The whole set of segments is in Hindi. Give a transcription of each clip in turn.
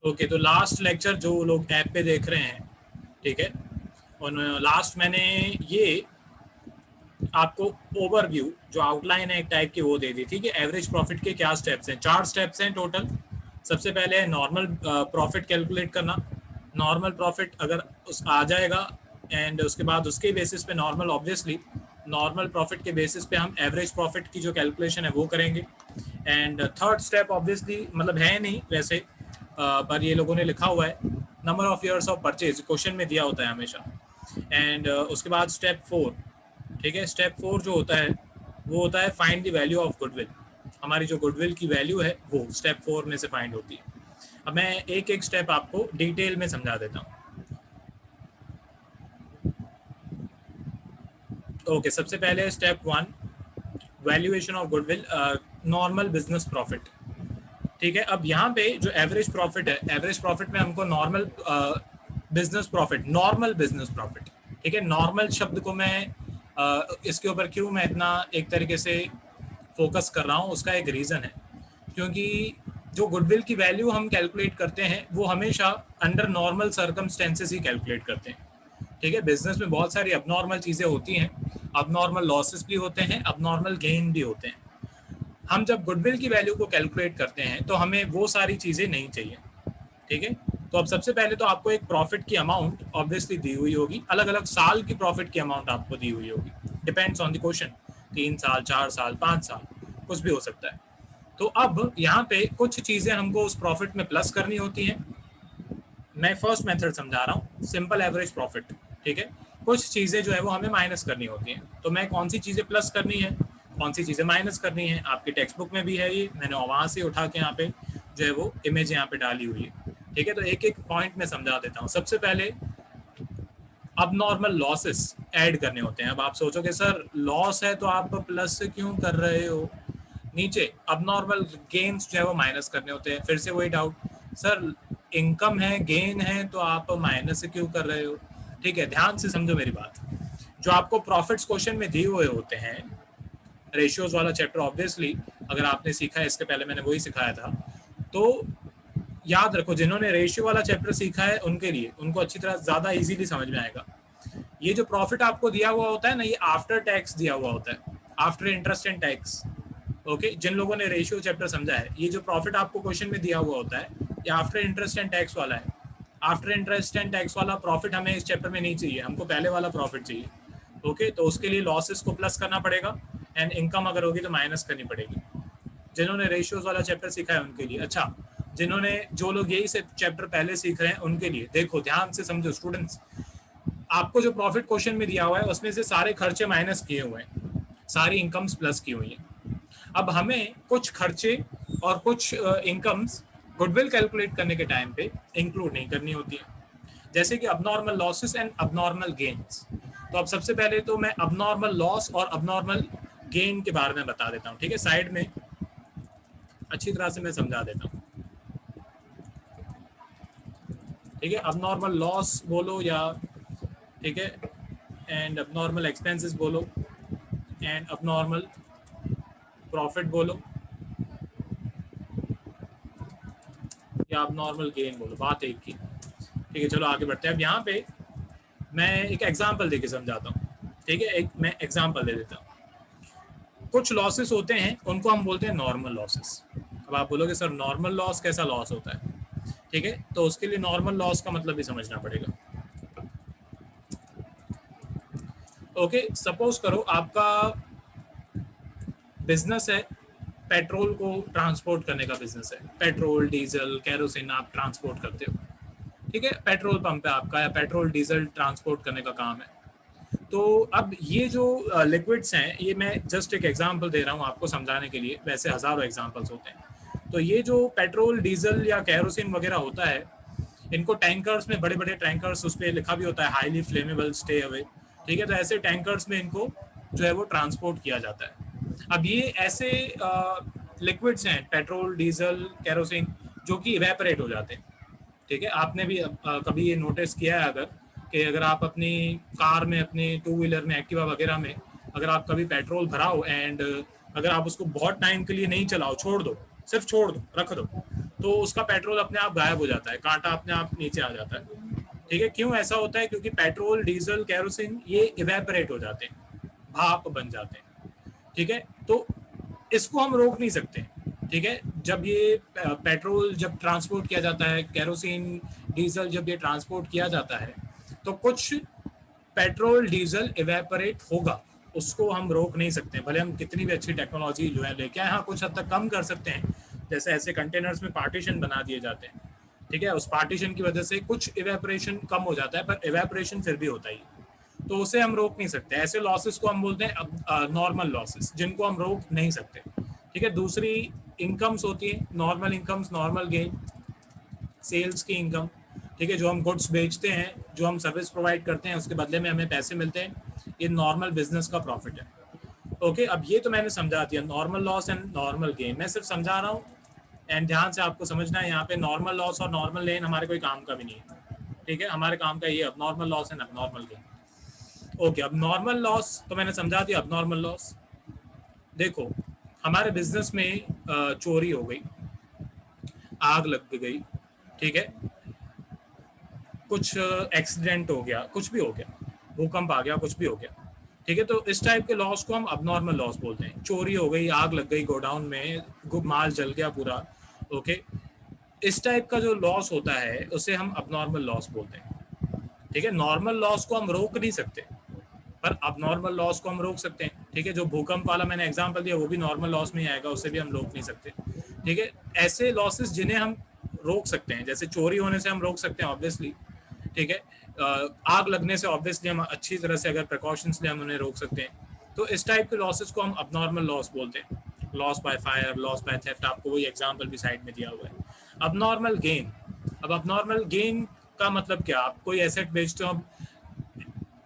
ओके, तो लास्ट लेक्चर जो लोग ऐप पे देख रहे हैं, ठीक है, और लास्ट मैंने ये आपको ओवरव्यू जो आउटलाइन है एक टाइप की वो दे दी थी कि एवरेज प्रॉफिट के क्या स्टेप्स हैं। 4 स्टेप्स हैं टोटल। सबसे पहले है नॉर्मल प्रॉफिट कैलकुलेट करना। नॉर्मल प्रॉफिट अगर उस आ जाएगा एंड उसके बाद उसके बेसिस पे नॉर्मल ऑब्वियसली नॉर्मल प्रॉफिट के बेसिस पे हम एवरेज प्रॉफिट की जो कैलकुलेशन है वो करेंगे। एंड थर्ड स्टेप ऑब्वियसली मतलब है नहीं वैसे, पर ये लोगों ने लिखा हुआ है number of years of purchase, question में दिया होता है हमेशा। एंड उसके बाद स्टेप 4, ठीक है, स्टेप 4 जो होता है वो होता है find the value of goodwill. हमारी जो गुडविल की वैल्यू है वो स्टेप 4 में से फाइंड होती है। अब मैं एक एक स्टेप आपको डिटेल में समझा देता हूँ। ओके, सबसे पहले step 1, valuation of goodwill, normal business profit. ठीक है, अब यहाँ पे जो एवरेज प्रॉफिट है, एवरेज प्रॉफिट में हमको normal business profit, normal business profit, ठीक है, नॉर्मल शब्द को मैं इसके ऊपर क्यों मैं इतना एक तरीके से फोकस कर रहा हूँ, उसका एक रीज़न है। क्योंकि जो गुडविल की वैल्यू हम कैलकुलेट करते हैं वो हमेशा अंडर नॉर्मल सर्कमस्टेंसेस ही कैलकुलेट करते हैं। ठीक है, बिजनेस में बहुत सारी अबनॉर्मल चीज़ें होती हैं, अबनॉर्मल लॉसेस भी होते हैं, अबनॉर्मल गेन भी होते हैं। हम जब गुडविल की वैल्यू को कैलकुलेट करते हैं तो हमें वो सारी चीज़ें नहीं चाहिए। ठीक है, तो अब सबसे पहले तो आपको एक प्रॉफिट की अमाउंट ऑब्वियसली दी हुई होगी, अलग अलग साल की प्रॉफिट की अमाउंट आपको दी हुई होगी, डिपेंड्स ऑन द क्वेश्चन, 3 साल, 4 साल, 5 साल, कुछ भी हो सकता है। तो अब यहाँ पे कुछ चीज़ें हमको उस प्रॉफिट में प्लस करनी होती हैं। मैं फर्स्ट मेथड समझा रहा हूँ, सिंपल एवरेज प्रॉफिट। ठीक है, कुछ चीज़ें जो है वो हमें माइनस करनी होती हैं। तो मैं कौन सी चीज़ें प्लस करनी है, कौन सी चीज़ें माइनस करनी है, आपकी टेक्स्ट बुक में भी है, ये मैंने वहाँ से उठा के यहाँ पे जो है वो इमेज यहाँ पे डाली हुई है। ठीक है, तो एक एक पॉइंट में समझा देता हूँ। सबसे पहले अब नॉर्मल लॉसेस ऐड करने होते हैं। अब आप सोचोगे सर लॉस है तो आप प्लस से क्यों कर रहे हो, नीचे अब नॉर्मल गेन्स जो है वो माइनस करने होते हैं। फिर से वही डाउट, सर इनकम है, गेन है, तो आप माइनस से क्यों कर रहे हो। ठीक है, ध्यान से समझो मेरी बात। जो आपको प्रॉफिट्स क्वेश्चन में दिए हुए होते हैं, रेशियोज वाला चैप्टर ऑब्वियसली अगर आपने सीखा है, इसके पहले मैंने वही सिखाया था, तो याद रखो जिन्होंने रेशियो वाला चैप्टर सीखा है उनके लिए, उनको अच्छी तरह ज़्यादा इजीली समझ में आएगा। ये जो प्रॉफिट आपको दिया हुआ होता है ना, ये आफ्टर टैक्स दिया हुआ होता है, after interest and tax. Okay, जिन लोगों ने रेशियो चैप्टर समझा है, ये जो प्रॉफिट आपको क्वेश्चन में दिया हुआ होता है ये आफ्टर इंटरेस्ट एंड टैक्स वाला है। आफ्टर इंटरेस्ट एंड टैक्स वाला प्रॉफिट हमें इस चैप्टर में नहीं चाहिए, हमको पहले वाला प्रॉफिट चाहिए। ओके, तो उसके लिए लॉसेस को प्लस करना पड़ेगा एंड इनकम अगर होगी तो माइनस करनी पड़ेगी। जिन्होंने रेशियोज वाला चैप्टर सीखा है उनके लिए। अच्छा, जिन्होंने जो लोग यही से चैप्टर पहले सीख रहे हैं उनके लिए देखो ध्यान से समझो स्टूडेंट्स, आपको जो प्रॉफिट क्वेश्चन में दिया हुआ है उसमें से सारे खर्चे माइनस किए हुए हैं, सारी इनकम्स प्लस की हुई हैं। अब हमें कुछ खर्चे और कुछ इनकम्स गुडविल कैलकुलेट करने के टाइम पे इंक्लूड नहीं करनी होती है, जैसे कि abnormal losses and abnormal gains. तो अब सबसे पहले तो मैं अबनॉर्मल लॉस और अबनॉर्मल गेन के बारे में बता देता हूँ। ठीक है, साइड में अच्छी तरह से मैं समझा देता हूँ। ठीक है, अबनॉर्मल लॉस बोलो या ठीक है, एंड अबनॉर्मल एक्सपेंसेस बोलो एंड अबनॉर्मल प्रॉफिट बोलो या अबनॉर्मल गेन बोलो, बात एक ही। ठीक है, चलो आगे बढ़ते हैं। अब यहाँ पे मैं एक एग्जांपल देके समझाता हूँ। ठीक है, एक मैं एग्जांपल दे देता हूँ। कुछ लॉसेस होते हैं उनको हम बोलते हैं नॉर्मल लॉसेस। अब आप बोलोगे सर नॉर्मल लॉस कैसा लॉस होता है। ठीक है, तो उसके लिए नॉर्मल लॉस का मतलब भी समझना पड़ेगा। ओके, सपोज करो आपका बिजनेस है, पेट्रोल को ट्रांसपोर्ट करने का बिजनेस है, पेट्रोल डीजल कैरोसिन आप ट्रांसपोर्ट करते हो। ठीक है, पेट्रोल पंप है आपका या पेट्रोल डीजल ट्रांसपोर्ट करने का काम है। तो अब ये जो लिक्विड्स हैं, ये मैं जस्ट एक एग्जांपल दे रहा हूँ आपको समझाने के लिए, वैसे हज़ारों एग्जांपल्स होते हैं। तो ये जो पेट्रोल डीजल या कैरोसिन वगैरह होता है, इनको टैंकर्स में, बड़े बड़े टैंकर्स, उस पर लिखा भी होता है हाईली फ्लेमेबल स्टे अवे। ठीक है, तो ऐसे टैंकर्स में इनको जो है वो ट्रांसपोर्ट किया जाता है। अब ये ऐसे लिक्विड्स हैं, पेट्रोल डीजल कैरोसिन, जो कि इवेपोरेट हो जाते हैं। ठीक है, आपने भी कभी ये नोटिस किया है अगर, कि अगर आप अपनी कार में, अपनी टू व्हीलर में, एक्टिवा वगैरह में अगर आप कभी पेट्रोल भराओ एंड अगर आप उसको बहुत टाइम के लिए नहीं चलाओ, छोड़ दो, सिर्फ छोड़ दो, रख दो, तो उसका पेट्रोल अपने आप गायब हो जाता है, कांटा अपने आप नीचे आ जाता है। ठीक है, क्यों ऐसा होता है? क्योंकि पेट्रोल, डीजल, केरोसिन ये इवेपोरेट हो जाते हैं, भाप बन जाते हैं। ठीक है, तो इसको हम रोक नहीं सकते। ठीक है, जब ये पेट्रोल जब ट्रांसपोर्ट किया जाता है, केरोसिन, डीजल जब ये ट्रांसपोर्ट किया जाता है, तो कुछ पेट्रोल डीजल इवेपोरेट होगा, उसको हम रोक नहीं सकते, भले हम कितनी भी अच्छी टेक्नोलॉजी जो है लेके आए। हाँ, कुछ हद तक कम कर सकते हैं, जैसे ऐसे कंटेनर्स में पार्टीशन बना दिए जाते हैं। ठीक है, उस पार्टीशन की वजह से कुछ इवेपोरेशन कम हो जाता है, पर इवेपोरेशन फिर भी होता ही है, तो उसे हम रोक नहीं सकते। ऐसे लॉसेस को हम बोलते हैं नॉर्मल लॉसेस, जिनको हम रोक नहीं सकते। ठीक है, दूसरी इनकम्स होती है, normal incomes, normal gain, sales की इनकम। ठीक है, जो हम गुड्स बेचते हैं, जो हम सर्विस प्रोवाइड करते हैं, उसके बदले में हमें पैसे मिलते हैं, ये नॉर्मल बिजनेस का प्रॉफिट है। ओके, अब ये तो मैंने समझा दिया, normal loss and normal gain, मैं सिर्फ समझा रहा हूँ। एंड ध्यान से आपको समझना है, यहाँ पे नॉर्मल लॉस और नॉर्मल गेन हमारे कोई काम का भी नहीं है। ठीक है, हमारे काम का ये अब नॉर्मल लॉस एंड अब नॉर्मल गेन। ओके, अब नॉर्मल लॉस तो मैंने समझा दिया। अब नॉर्मल लॉस देखो, हमारे बिजनेस में चोरी हो गई, आग लग गई, ठीक है, कुछ एक्सीडेंट हो गया, कुछ भी हो गया, भूकंप आ गया, कुछ भी हो गया। ठीक है, तो इस टाइप के लॉस को हम अबनॉर्मल लॉस बोलते हैं। चोरी हो गई, आग लग गई गोडाउन में, माल जल गया पूरा। ओके, इस टाइप का जो लॉस होता है उसे हम अबनॉर्मल लॉस बोलते हैं। ठीक है, नॉर्मल लॉस को हम रोक नहीं सकते, पर अबनॉर्मल लॉस को हम रोक सकते हैं। ठीक है, जो भूकंप वाला मैंने एग्जांपल दिया वो भी नॉर्मल लॉस में ही आएगा, उसे भी हम रोक नहीं सकते। ठीक है, ऐसे लॉसेस जिन्हें हम रोक सकते हैं, जैसे चोरी होने से हम रोक सकते हैं ऑब्वियसली। ठीक है, आग लगने से ऑब्वियसली हम अच्छी तरह से अगर प्रिकॉशंस ले हम उन्हें रोक सकते हैं। तो इस टाइप के लॉसेस को हम अबनॉर्मल लॉस बोलते हैं। Loss by fire, loss by theft, आपको वही एग्जांपल भी साइड में दिया हुआ है। अबनॉर्मल गेन, अब अबनॉर्मल गेन का मतलब क्या? आप कोई एसेट बेचते हो,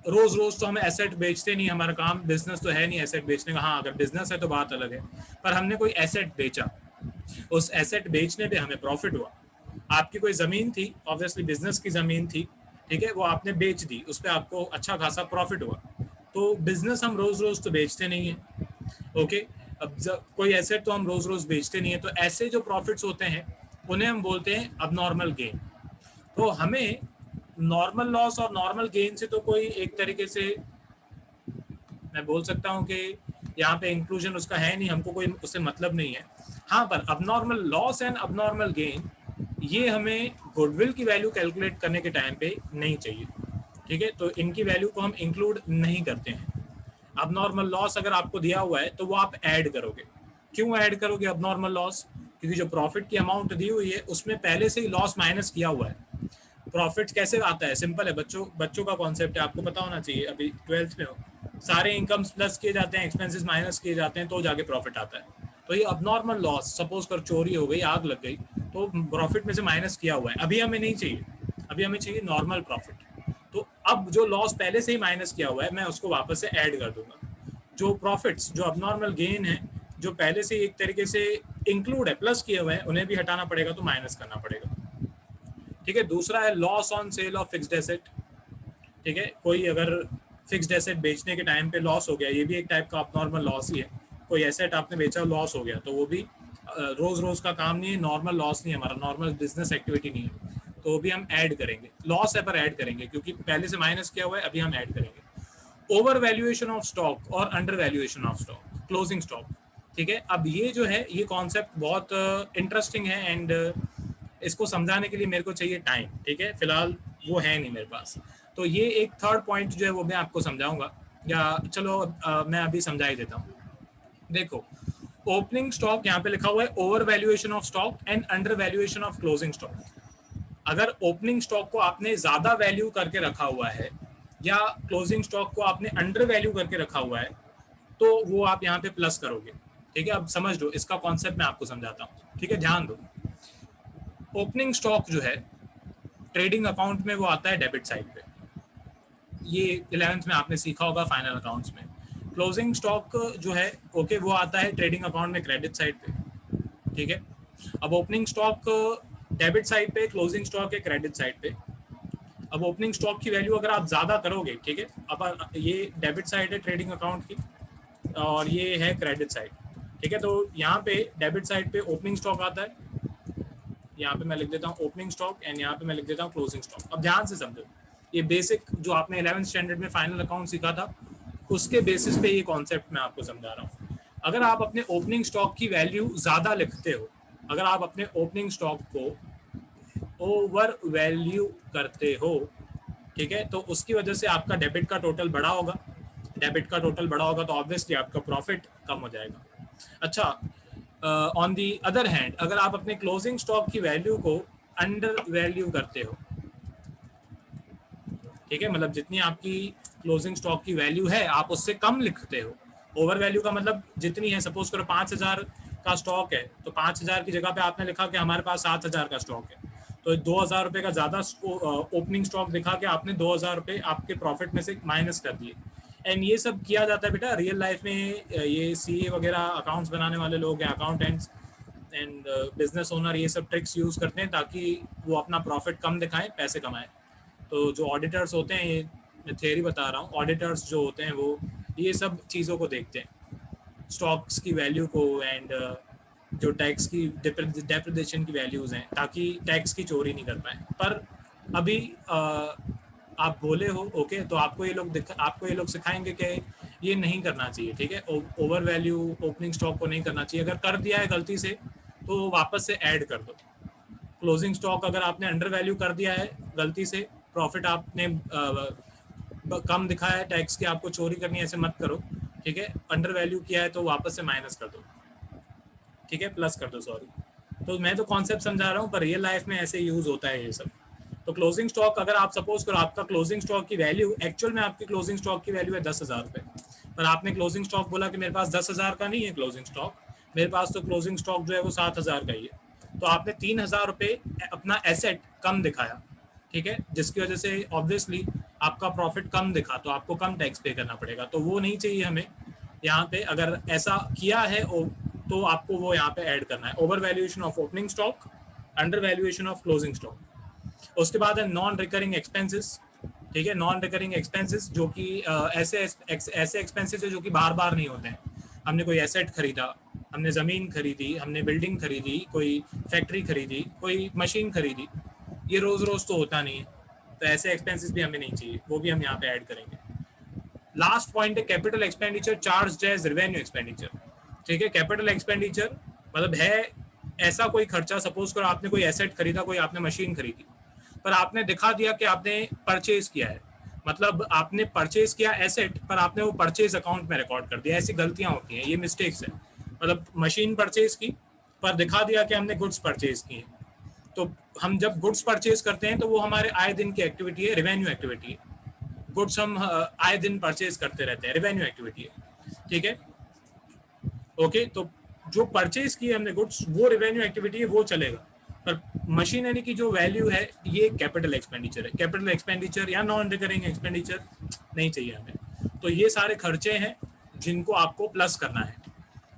रोज रोज तो हम एसेट बेचते नहीं, हमारा काम बिजनेस तो है नहीं एसेट बेचने का। हाँ, अगर बिजनेस है तो बात अलग है, पर हमने कोई एसेट बेचा, उस एसेट बेचने पे हमें प्रॉफिट हुआ। आपकी कोई जमीन थी, ऑब्वियसली बिजनेस की जमीन थी, ठीक है, वो आपने बेच दी, उस पर आपको अच्छा खासा प्रॉफिट हुआ। तो बिजनेस हम रोज रोज तो बेचते नहीं है। ओके, अब कोई एसेट तो हम रोज रोज बेचते नहीं है, तो ऐसे जो प्रॉफिट्स होते हैं उन्हें हम बोलते हैं अबनॉर्मल गेन। तो हमें नॉर्मल लॉस और नॉर्मल गेन से तो कोई एक तरीके से मैं बोल सकता हूँ कि यहाँ पे इंक्लूजन उसका है नहीं, हमको कोई उससे मतलब नहीं है। हाँ, पर abnormal loss and abnormal gain ये हमें गुडविल की वैल्यू कैलकुलेट करने के टाइम पे नहीं चाहिए। ठीक है, तो इनकी वैल्यू को हम इंक्लूड नहीं करते हैं। अबनॉर्मल लॉस अगर आपको दिया हुआ है तो वो आप ऐड करोगे। क्यों ऐड करोगे अबनॉर्मल लॉस? क्योंकि जो प्रॉफिट की अमाउंट दी हुई है उसमें पहले से ही लॉस माइनस किया हुआ है। प्रॉफिट कैसे आता है? सिंपल है, बच्चों बच्चों का कॉन्सेप्ट है, आपको पता होना चाहिए, अभी 12th में हो। सारे इनकम्स प्लस किए जाते हैं, एक्सपेंसेस माइनस किए जाते हैं, तो जाके प्रॉफिट आता है। तो ये अबनॉर्मल लॉस, सपोज कर चोरी हो गई, आग लग गई, तो प्रॉफिट में से माइनस किया हुआ है, अभी हमें नहीं चाहिए, अभी हमें चाहिए नॉर्मल प्रॉफिट। तो अब जो लॉस पहले से ही माइनस किया हुआ है मैं उसको वापस से ऐड कर दूंगा। जो प्रॉफिट्स, जो अबनॉर्मल गेन है, जो पहले से एक तरीके से इंक्लूड है, प्लस किए हुए हैं, उन्हें भी हटाना पड़ेगा, तो माइनस करना पड़ेगा। ठीक है, दूसरा है loss on sale of fixed asset. ठीक है, कोई अगर फिक्स्ड एसेट बेचने के टाइम पे लॉस हो गया, ये भी एक टाइप का अबनॉर्मल लॉस ही है। कोई एसेट आपने बेचा, लॉस हो गया, तो वो भी रोज रोज का काम नहीं है, नॉर्मल लॉस नहीं है, हमारा नॉर्मल बिजनेस एक्टिविटी नहीं है, तो वो भी हम ऐड करेंगे। लॉस है पर ऐड करेंगे, क्योंकि पहले से माइनस किया हुआ है, अभी हम ऐड करेंगे। ओवर वैल्यूएशन ऑफ स्टॉक और under valuation of stock, closing stock. ठीक है, अब ये जो है ये कॉन्सेप्ट बहुत इंटरेस्टिंग है, एंड इसको समझाने के लिए मेरे को चाहिए टाइम। ठीक है, फिलहाल वो है नहीं मेरे पास, तो ये एक थर्ड पॉइंट जो है वो मैं आपको समझाऊंगा, या चलो मैं अभी समझा ही देता हूँ। देखो, ओपनिंग स्टॉक यहाँ पे लिखा हुआ है over valuation of stock and under valuation of closing stock. अगर ओपनिंग स्टॉक को आपने ज्यादा वैल्यू करके रखा हुआ है, या क्लोजिंग स्टॉक को आपने अंडर वैल्यू करके रखा हुआ है, तो वो आप यहाँ पे प्लस करोगे। ठीक है, अब समझ लो, इसका कॉन्सेप्ट मैं आपको समझाता हूँ। ठीक है, ध्यान दो। ओपनिंग स्टॉक जो है ट्रेडिंग अकाउंट में वो आता है डेबिट साइड पे, ये 11th में आपने सीखा होगा फाइनल अकाउंट्स में। क्लोजिंग स्टॉक जो है, ओके, वो आता है ट्रेडिंग अकाउंट में क्रेडिट साइड पे। ठीक है, अब ओपनिंग स्टॉक डेबिट साइड पे, क्लोजिंग स्टॉक है क्रेडिट साइड पे। अब ओपनिंग स्टॉक की वैल्यू अगर आप ज्यादा करोगे, ठीक है, अब ये डेबिट साइड है ट्रेडिंग अकाउंट की, और ये है क्रेडिट साइड। ठीक है, तो यहाँ पे डेबिट साइड पे ओपनिंग स्टॉक आता है, यहाँ पे मैं लिख देता हूँ ओपनिंग स्टॉक एंड यहाँ पे मैं लिख देता हूँ क्लोजिंग स्टॉक। अब ध्यान से समझो, ये बेसिक जो आपने 11th स्टैंडर्ड में फाइनल अकाउंट सीखा था उसके बेसिस पे ये कॉन्सेप्ट मैं आपको समझा रहा हूँ। अगर आप अपने ओपनिंग स्टॉक की वैल्यू ज़्यादा लिखते हो, अगर आप अपने ओपनिंग स्टॉक को ओवर वैल्यू करते हो, ठीक है, तो उसकी वजह से आपका डेबिट का टोटल बड़ा होगा। डेबिट का टोटल बड़ा होगा तो ऑब्वियसली आपका प्रॉफिट कम हो जाएगा। अच्छा, ऑन दी अदर हैंड अगर आप अपने क्लोजिंग स्टॉक की वैल्यू को अंडर वैल्यू करते हो, ठीक है, मतलब जितनी आपकी क्लोजिंग स्टॉक की वैल्यू है आप उससे कम लिखते हो। ओवर वैल्यू का मतलब जितनी है, सपोज करो 5,000 का स्टॉक है तो 5,000 की जगह पे आपने लिखा कि हमारे पास 7,000 का स्टॉक है, तो 2,000 रुपये का ज़्यादा ओपनिंग स्टॉक दिखा के आपने 2,000 रुपये आपके प्रॉफिट में से माइनस कर दिए। एंड ये सब किया जाता है बेटा रियल लाइफ में। ये सीए वगैरह अकाउंट्स बनाने वाले लोग हैं, अकाउंटेंट्स एंड बिजनेस ओनर, ये सब ट्रिक्स यूज़ करते हैं ताकि वो अपना प्रॉफिट कम दिखाएं, पैसे कमाएं। तो जो ऑडिटर्स होते हैं, ये मैं थियरी बता रहा हूँ, ऑडिटर्स जो होते हैं वो ये सब चीज़ों को देखते हैं, स्टॉक्स की वैल्यू को एंड जो टैक्स की डेप्रिडेशन की वैल्यूज़ हैं, ताकि टैक्स की चोरी नहीं कर पाए। पर अभी आप बोले हो ओके, तो आपको ये लोग सिखाएंगे कि ये नहीं करना चाहिए, ठीक है, ओवर वैल्यू ओपनिंग स्टॉक को नहीं करना चाहिए। अगर कर दिया है गलती से तो वापस से ऐड कर दो। क्लोजिंग स्टॉक अगर आपने अंडर वैल्यू कर दिया है गलती से, प्रॉफिट आपने कम दिखाया है, टैक्स की आपको चोरी करनी है, ऐसे मत करो, ठीक है। अंडर वैल्यू किया है तो वापस से माइनस कर दो, ठीक है, प्लस कर दो, सॉरी। तो मैं तो कॉन्सेप्ट समझा रहा हूँ पर रियल लाइफ में ऐसे यूज होता है ये सब। तो क्लोजिंग स्टॉक अगर आप सपोज करो आपका क्लोजिंग स्टॉक की वैल्यू, एक्चुअल में आपकी क्लोजिंग स्टॉक की वैल्यू है 10,000 रुपये, पर आपने क्लोजिंग स्टॉक बोला कि मेरे पास 10,000 का नहीं है क्लोजिंग स्टॉक, मेरे पास तो क्लोजिंग स्टॉक जो है वो 7,000 का ही है, तो आपने 3,000 रुपये अपना एसेट कम दिखाया, ठीक है, जिसकी वजह से ऑब्वियसली आपका प्रॉफिट कम दिखा, तो आपको कम टैक्स पे करना पड़ेगा। तो वो नहीं चाहिए हमें यहाँ पे। अगर ऐसा किया है तो आपको वो यहाँ पे ऐड करना है, over valuation of opening stock, under valuation of closing stock. उसके बाद है नॉन रिकरिंग एक्सपेंसेस, ठीक है। नॉन रिकरिंग एक्सपेंसेस जो कि ऐसे एक्सपेंसेस है जो कि बार बार नहीं होते हैं। हमने कोई एसेट खरीदा, हमने ज़मीन खरीदी, हमने बिल्डिंग खरीदी, कोई फैक्ट्री खरीदी, कोई मशीन खरीदी, ये रोज़ रोज़ तो होता नहीं है, तो ऐसे एक्सपेंसेस भी हमें नहीं चाहिए, वो भी हम यहाँ पे ऐड करेंगे। लास्ट पॉइंट है capital expenditure charge as revenue expenditure, ठीक है। कैपिटल एक्सपेंडिचर मतलब है ऐसा कोई खर्चा, सपोज करो आपने कोई एसेट खरीदा, कोई आपने मशीन खरीदी, पर आपने दिखा दिया कि आपने परचेज किया है, मतलब आपने परचेज किया एसेट पर आपने वो परचेज अकाउंट में रिकॉर्ड कर दिया। ऐसी गलतियां होती हैं, ये मिस्टेक्स है। मतलब मशीन परचेज की पर दिखा दिया कि हमने गुड्स परचेज की है, तो हम जब गुड्स परचेज करते हैं तो वो हमारे आए दिन की एक्टिविटी है, रेवेन्यू एक्टिविटी है। गुड्स हम आए दिन परचेज करते रहते हैं, रेवेन्यू एक्टिविटी है, ठीक है, ओके। तो जो परचेज की है हमने गुड्स, वो रेवेन्यू एक्टिविटी है, वो चलेगा। पर मशीनरी की जो वैल्यू है ये कैपिटल एक्सपेंडिचर है। कैपिटल एक्सपेंडिचर या नॉन रिकरिंग एक्सपेंडिचर नहीं चाहिए हमें। तो ये सारे खर्चे हैं जिनको आपको प्लस करना है।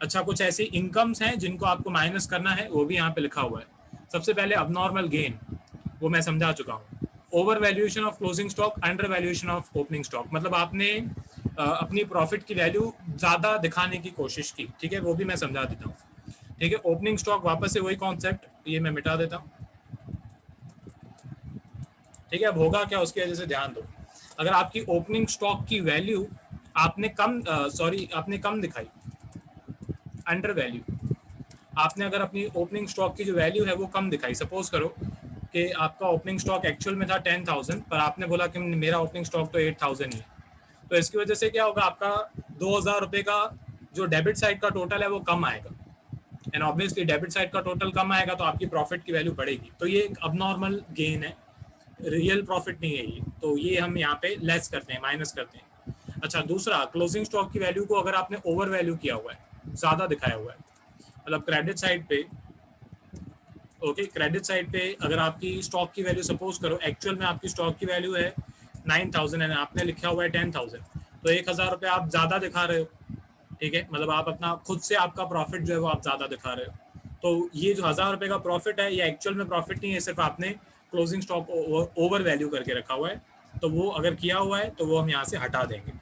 अच्छा, कुछ ऐसी इनकम्स हैं जिनको आपको माइनस करना है, वो भी यहाँ पे लिखा हुआ है। सबसे पहले अबनॉर्मल गेन, वो मैं समझा चुका हूँ। Over valuation of closing stock, under valuation of opening stock, मतलब आपने अपनी प्रॉफिट की वैल्यू ज़्यादा दिखाने की कोशिश की, ठीक है, वो भी मैं समझा देता हूँ, ठीक है। ओपनिंग स्टॉक वापस से वही कॉन्सेप्ट, ये मैं मिटा देता हूँ, ठीक है। अब होगा क्या उसकी वजह से ध्यान दो। अगर आपकी ओपनिंग स्टॉक की वैल्यू आपने कम दिखाई, अंडर वैल्यू, आपने अगर अपनी ओपनिंग स्टॉक की जो वैल्यू है वो कम दिखाई, सपोज करो कि आपका ओपनिंग स्टॉक एक्चुअल में था 10,000 पर आपने बोला कि मेरा ओपनिंग स्टॉक तो 8,000 ही है, तो इसकी वजह से क्या होगा, आपका 2,000 रुपये का जो डेबिट साइड का टोटल है वो कम आएगा, एंड ऑब्वियसली डेबिट साइड का टोटल कम आएगा तो आपकी प्रॉफिट की वैल्यू बढ़ेगी। तो ये एक अबनॉर्मल गेन है, रियल प्रॉफिट नहीं है ये, तो ये हम यहाँ पे लेस करते हैं, माइनस करते हैं। अच्छा, दूसरा, क्लोजिंग स्टॉक की वैल्यू को अगर आपने ओवर वैल्यू किया हुआ है, ज़्यादा दिखाया हुआ है, मतलब क्रेडिट साइड पे, ओके, क्रेडिट साइड पे अगर आपकी स्टॉक की वैल्यू सपोज करो एक्चुअल में आपकी स्टॉक की वैल्यू है 9,000 एंड आपने लिखा हुआ है 10,000, तो 1,000 रुपये आप ज़्यादा दिखा रहे हो, ठीक है, मतलब आप अपना खुद से आपका प्रॉफिट जो है वो आप ज़्यादा दिखा रहे हो। तो ये जो 1,000 रुपये का प्रॉफिट है ये एक्चुअल में प्रॉफिट नहीं है, सिर्फ आपने क्लोजिंग स्टॉक ओवर वैल्यू करके रखा हुआ है, तो वो अगर किया हुआ है तो वो हम यहाँ से हटा देंगे।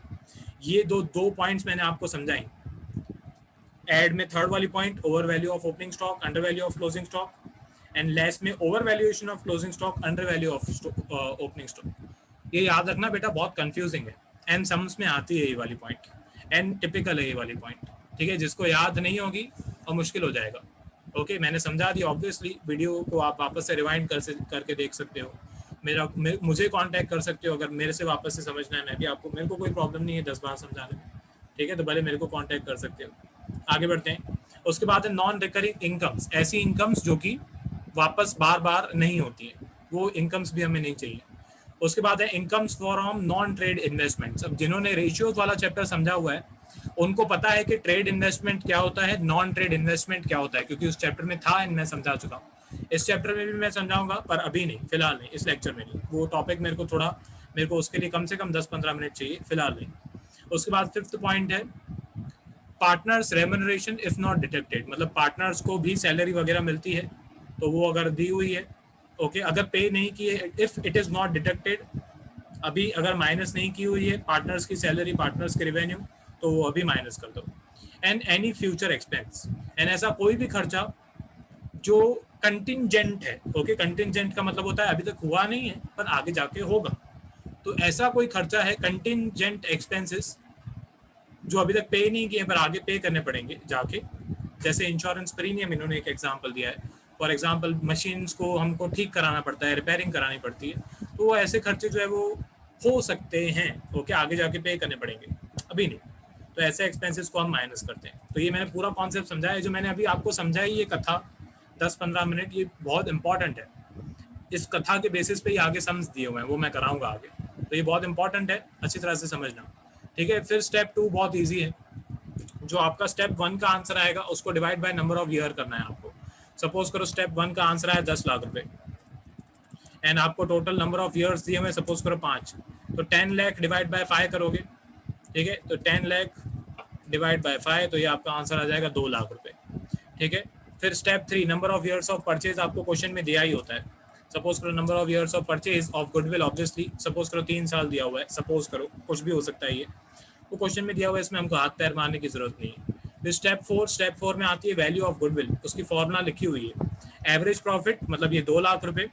ये दो पॉइंट्स मैंने आपको समझाई। एड में थर्ड वाली point, over value of opening stock, under value of closing stock, and less में over valuation of closing stock, under value of opening stock. ये याद रखना बेटा, बहुत कंफ्यूजिंग है, एंड समझ में आती है ये वाली पॉइंट, एंड टिपिकल है ये वाली पॉइंट, ठीक है। जिसको याद नहीं होगी और मुश्किल हो जाएगा। ओके मैंने समझा दी, ऑब्वियसली वीडियो को आप वापस से रिवाइंड करके देख सकते हो, मुझे कांटेक्ट कर सकते हो अगर मेरे से वापस से समझना है। मैं भी आपको, मेरे को कोई प्रॉब्लम नहीं है 10 बार समझाने में, ठीक है, तो भले मेरे को कांटेक्ट कर सकते हो। आगे बढ़ते हैं। उसके बाद है नॉन रिकरिंग इनकम्स, ऐसी इनकम्स जो कि वापस बार बार नहीं होती है, वो इनकम्स भी हमें नहीं चाहिए। उसके बाद है incomes from non trade investments. अब जिन्होंने रेशियोज वाला चैप्टर समझा हुआ है उनको पता है कि ट्रेड इन्वेस्टमेंट क्या होता है, नॉन ट्रेड इन्वेस्टमेंट क्या होता है, क्योंकि उस चैप्टर में था एंड मैं समझा चुका हूँ। इस चैप्टर में भी मैं समझाऊंगा, पर अभी नहीं, फिलहाल नहीं, इस लेक्चर में नहीं। वो टॉपिक मेरे को उसके लिए कम से कम 10-15 मिनट चाहिए, फिलहाल नहीं। उसके बाद 5th पॉइंट है partners remuneration if not detected, मतलब पार्टनर्स को भी सैलरी वगैरह मिलती है तो वो अगर दी हुई है, ओके, अगर पे नहीं की है, if it is not detected, अभी अगर माइनस नहीं की हुई है पार्टनर्स की सैलरी, पार्टनर्स के रेवेन्यू, तो वो अभी माइनस कर दो। And any future expense, and ऐसा कोई भी खर्चा जो कंटिंजेंट है, ओके, कंटिंजेंट का मतलब होता है अभी तक हुआ नहीं है पर आगे जाके होगा, तो ऐसा कोई खर्चा है कंटिंजेंट एक्सपेंसेस जो अभी तक पे नहीं किए पर आगे पे करने पड़ेंगे जाके, जैसे इंश्योरेंस प्रीमियम, इन्होंने एक एग्जांपल दिया है। फॉर एग्जांपल मशीन्स को हमको ठीक कराना पड़ता है, रिपेयरिंग करानी पड़ती है, तो वो ऐसे खर्चे जो है वो हो सकते हैं, ओके, आगे जाके पे करने पड़ेंगे, अभी नहीं, तो ऐसे एक्सपेंसेस को हम माइनस करते हैं। तो ये मैंने पूरा कॉन्सेप्ट समझाया, जो मैंने अभी आपको समझाई ये कथा 10-15 मिनट, ये बहुत इंपॉर्टेंट है। इस कथा के बेसिस पे ही आगे सम्स दिए हुए हैं, वो मैं कराऊंगा आगे, तो ये बहुत इंपॉर्टेंट है, अच्छी तरह से समझना, ठीक है। फिर स्टेप 2 बहुत ईजी है, जो आपका स्टेप 1 का आंसर आएगा उसको divide by number of year करना है आपको। सपोज करो स्टेप 1 का आंसर आया 10 लाख रुपए, एंड आपको टोटल नंबर ऑफ ईयर्स दिए हुए सपोज करो 5, तो 10 लाख डिवाइड बाय 5 करोगे, ठीक है, तो 10 लाख डिवाइड बाय 5, तो ये आपका आंसर आ जाएगा 2 लाख रुपए, ठीक है। फिर step 3 number of years of purchase, आपको क्वेश्चन में दिया ही होता है। सपोज करो number of years of purchase of goodwill, obviously suppose करो 3 साल दिया हुआ है, सपोज करो कुछ भी हो सकता है, ये वो क्वेश्चन में दिया हुआ है, इसमें हमको हाथ पैर मारने की जरूरत नहीं है। फिर स्टेप 4 में आती है वैल्यू ऑफ गुडविल, उसकी फॉर्मूला लिखी हुई है, एवरेज प्रॉफिट मतलब ये 2 लाख रुपए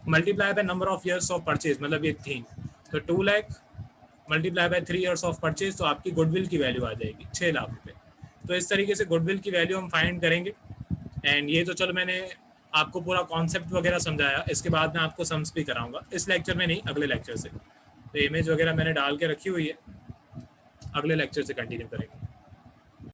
multiply by number of years of purchase, मतलब ये 3, तो 2 lakh multiply by 3 years of purchase, तो आपकी गुडविल की वैल्यू आ जाएगी 6 लाख रुपए। तो इस तरीके से गुडविल की वैल्यू हम फाइंड करेंगे। एंड ये तो चलो मैंने आपको पूरा कॉन्सेप्ट वगैरह समझाया, इसके बाद मैं आपको सम्स भी कराऊंगा, इस लेक्चर में नहीं, अगले लेक्चर से। तो इमेज वगैरह मैंने डाल के रखी हुई है, अगले लेक्चर से कंटिन्यू करेंगे।